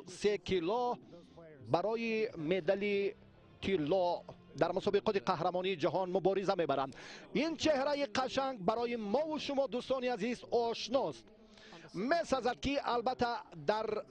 3 کیلو برای مدال طلا در مسابقات قهرمانی جهان مبارزه میبرند. این چهره قشنگ برای ما و شما دوستان عزیز آشناست. میسازد که البته در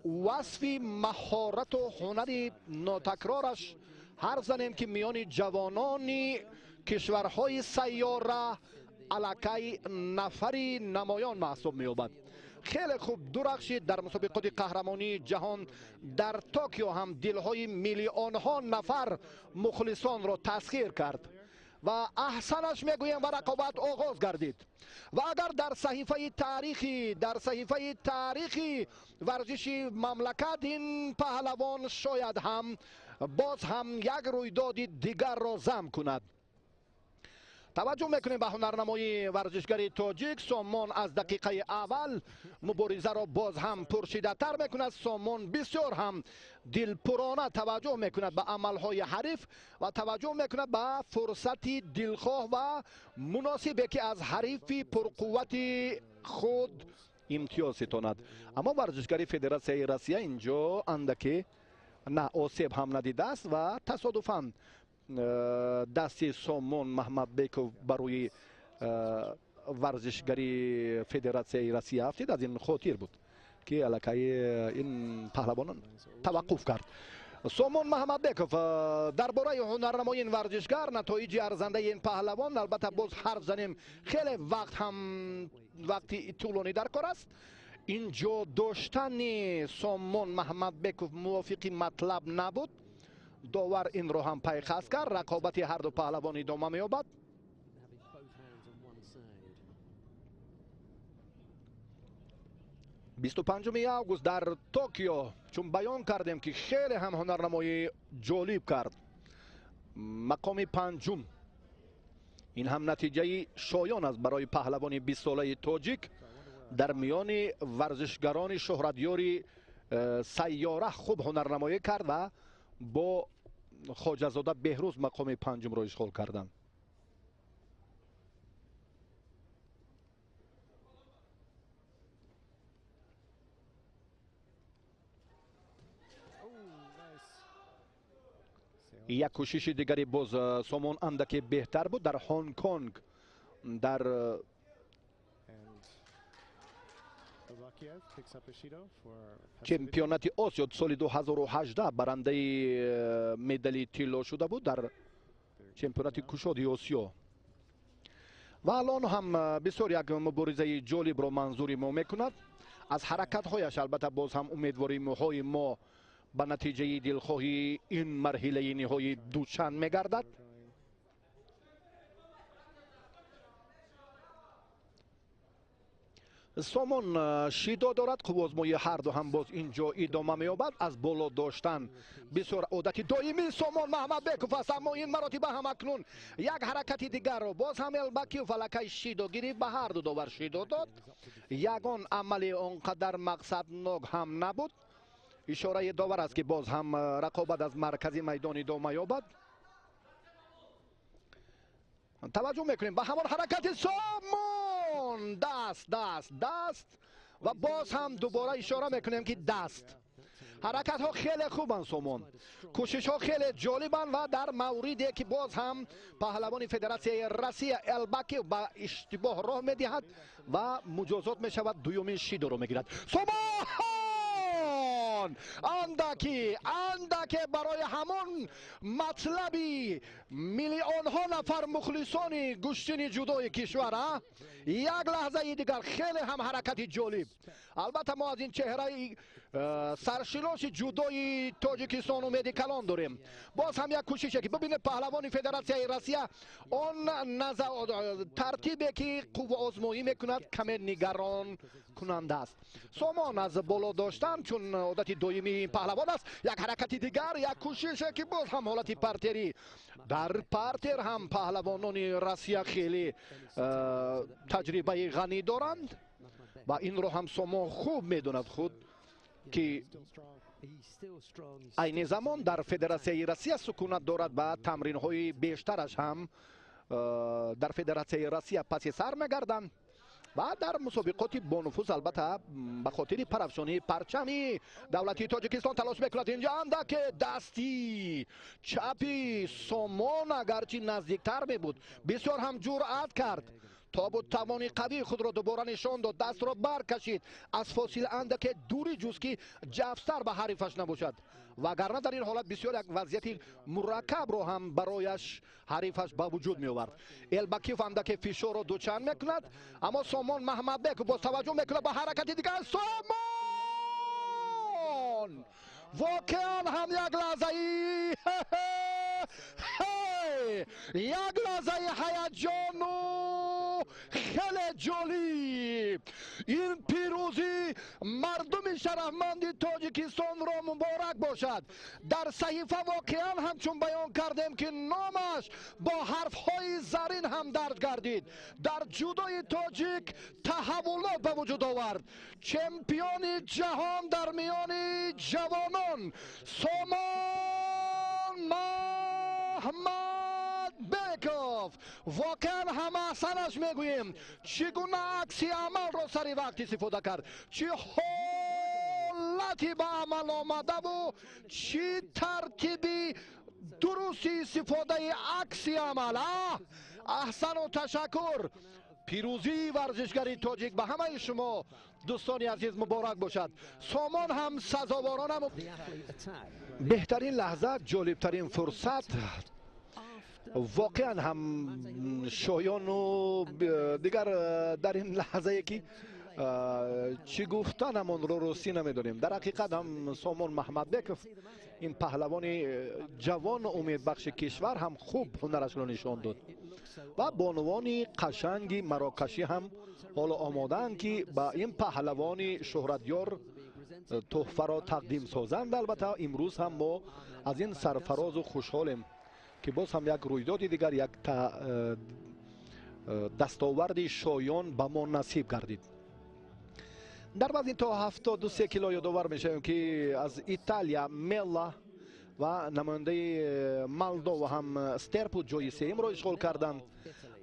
وصف مهارت و هنر ناتکرارش هر زنیم که میان جوانان کشورهای سیاره علاقه نفری نمایان محسوب می‌یابد. خیلی خوب درخشید در مسابقات قهرمانی جهان در توکیو هم دلهای میلیون ها نفر مخلصان را تسخیر کرد و احسنش میگویم و رقابت آغاز گردید. و اگر در صحیفه تاریخی ورزش مملکت این پهلوان شاید هم باز هم یک رویداد دیگر را ضم کند. توجه میکنیم به هنرنمای ورزشگری تاجیک. سامان از دقیقه اول مبارزه را باز هم پرشیده تر میکند. سامان بسیار هم دلپرانه توجه میکند به عملهای حریف و توجه میکند به فرصت دلخواه و مناسبی که از حریف پرقوت خود امتیاز ستاند. اما ورزشگری فدراسیون روسیه اینجا اندکی نه آسیب هم ندیده است و تصادفاً دستی سامان محمدبکوف برای ورزشگری فدراسیون روسیه افتید. از این خاطر بود که علاقه این پهلوانان توقف کرد. سامان محمدبکوف درباره هنرنمای این ورزشگر، نتایج ارزنده این پهلوان، البته باز هر زنیم خیلی وقتی طولانی در کار است. اینجا داشتن سامان محمدبکوف موافق مطلب نبود. داور این رو هم پیخست کرد. رقابت هر دو پهلوان ادامه می‌یابد. بیست و پنجم اوگوست در توکیو چون بیان کردیم که خیلی هم هنرنمایی جالب کرد. مقام پنجم این هم نتیجه شایان است برای پهلوان 20 ساله تاجیک در میان ورزشگران شهرتیار سیاره خوب هنرنمایی کرد و با خواجه‌زاده بهروز مقام پنجم را اشغال کردند. یک کوشش دیگری باز سامان اندکی بهتر بود. در هنگ کنگ در چمپیونات آسیا سال 2018 برنده مدال طلا شده بود در چمپیونات کشاد آسیا و الان هم بسیار یک مبارزه جالب را منظوری ما میکند. از حرکت هایش البته باز هم امیدواریم های ما به نتیجه دلخواهی این مرحله نهایی دوچند میگردد. سامان شیدا دارد. قوازمای هر دو هم باز اینجا ادامه می‌یابد. از بالا داشتن بسیار عادت دائمی سامان محمدبکوف است، اما این مراتبه هم اکنون یک حرکت دیگر رو باز هم البکی و فلکه شیداگیری به هر دو داور شیدا داد. یگان عمل آنقدر مقصدناک هم نبود. اشاره داور است که باز هم رقابت از مرکزی میدان ادامه یابد. توجه میکنیم به همان حرکت سامان. دست و باز هم دوباره اشاره میکنیم که دست. حرکت ها خیلی خوبن سامان، کوشش ها خیلی جالبن و در موردی که باز هم پهلوان فدراسیون روسیه البکی با اشتباه راه میدهد و مجازات میشود. دومین شیدو رو میگیرد سامان. اندکی برای همون مطلبی میلیون ها نفر مخلصان گوشتین جودای کشور. یک لحظه دیگر خیلی هم حرکت جالب. البته ما از این چهره سرشناس جودای تاجیکستان امید کلان داریم. باز هم یک کوششه که ببینه پهلوان فدراسیون روسیه آن ترتیبی که قوه آزمایی میکند کمی نگران کننده است. سامان از بالا داشتن چون عادت دومی پهلوان است. یک حرکت دیگر، یک کوششه که باز هم حالت پرتری. در پرتر هم پهلوانان روسیه خیلی تجربه غنی دارند و این رو هم سامان خوب میدوند خود که این زمان در فدراسیون روسیه سکونت دارد و تمرین های بیشترش هم در فدراسیون روسیه پس سر میگردند و در مسابقات بونفوس البته به خاطر پرافشانی پرچمی دولتی تاجیکستان تلاش میکند. اینجا اندک دستی چپی سومون اگرچه نزدیکتر می بود بسیار هم جرأت کرد تا بود توانی قوی خود را دوباره نشان داد، دست را برکشید از فاصله اندک دوری جز که جفستر به حریفش نباشد، وگرنه در این حالت بسیار یک وضعیت مرکب رو هم برایش حریفش به وجود می آورد. البکیف اندک فشار را دوچند میکند، اما سامان محمد بک با توجه میکند به حرکت دیگر. سامان واقعا هم یک لحظه یک لحظه هیجان و خیلی جالب. این پیروزی مردم شرفمند تاجیکستان را مبارک باشد. در صحیفه واقعا همچون بیان کردیم که نامش با حرفهای زرین هم درج گردید. در جودوی تاجیک تحولات به وجود آورد. چمپیون جهان در میان جوانان سامان محمد بیکوف واقعا همه احسنش میگوییم. چگونه عکسی عمل را سری وقتی استفاده کرد، چه حالتی به عمل آمده و چه ترتیبی درستی استفاده عکسی عمل. احسن و تشکر. پیروزی ورزشگری تاجیک به همه شما دوستانی عزیز مبارک باشد. سامان هم سزاوارانم. بهترین لحظه، جالبترین فرصت واقعا هم شایان و دیگر در این لحظه که چی گفتنمون رو رسی نمیدونیم. در حقیقت هم سامان محمد بیکوف این پهلوان جوان امید بخش کشور هم خوب هنرش رو نشان داد و بانوان قشنگی مراکشی هم حالا آمادن که با این پهلوان شهرتیار تحفه را تقدیم سازند. البته امروز هم ما از این سرفراز و خوشحالیم که باز هم یک رویداد دیگر، یک دستاورد شایان به ما نصیب گردید. در وزن تا 73 کیلو یادآور میشویم که از ایتالیا میلا و نماینده مالدو هم استرپو جای سوم را اشغال کردند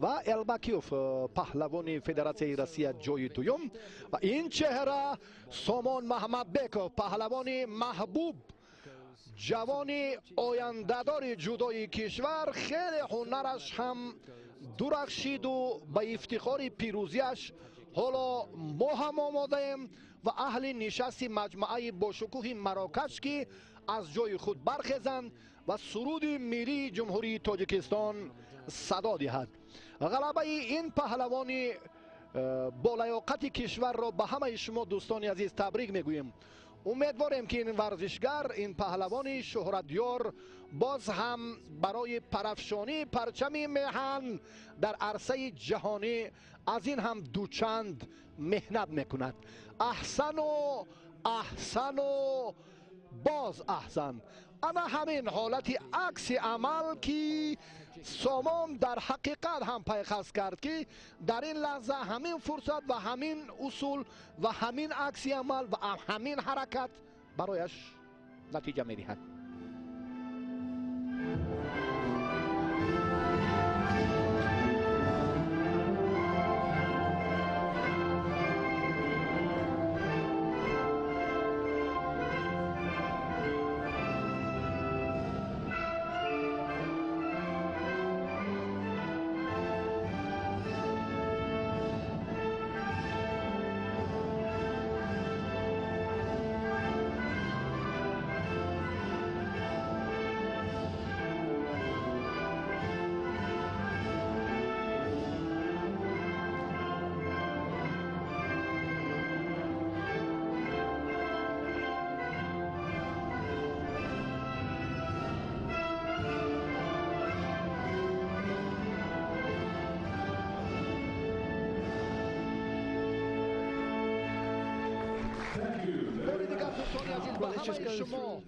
و البکیوف پهلوان فدراسیون روسیه جای دوم و این چهره سامان محمد بیکوف پهلوان محبوب جوان آینده‌دار جودوی کشور. خیلی هنرش هم درخشید و به افتخار پیروزیش حالا ما هم آماده ایم و اهل نشست مجموعه با شکوه مراکش که از جای خود برخیزند و سرود ملی جمهوری تاجیکستان صدا دهد. غلبه این پهلوان با لیاقت کشور را به همه شما دوستان عزیز تبریک میگوییم. امیدواریم که این ورزشگر، این پهلوان شهرتیار باز هم برای پرافشانی پرچم میهن در عرصه جهانی از این هم دوچند مهنت میکند. احسن و احسن و باز احسن. انا همین حالت عکس عمل که سامان در حقیقت هم پیخست کرد که در این لحظه همین فرصت و همین اصول و همین عکس عمل و همین حرکت برایش نتیجه می‌دهد. شما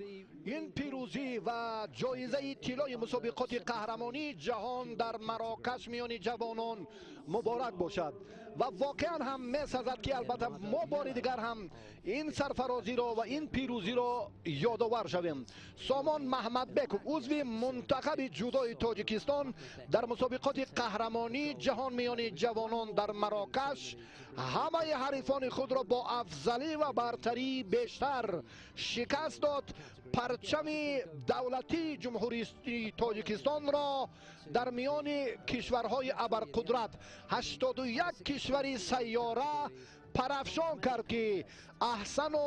این پیروزی و جایزه طلای مسابقات قهرمانی جهان در مراکش میان جوانان مبارک باشد و واقعا هم می‌سزد که البته ما بار دیگر هم این سرفرازی را و این پیروزی را یادآور شویم. سامان محمدبک عضو منتخب جودوی تاجیکستان در مسابقات قهرمانی جهان میان جوانان در مراکش همه حریفان خود را با افضلی و برتری بیشتر شکست داد. پرچم دولتی جمهوری تاجیکستان را در میان کشورهای ابرقدرت 81 کشور سیاره پرافشان کرد که احسن و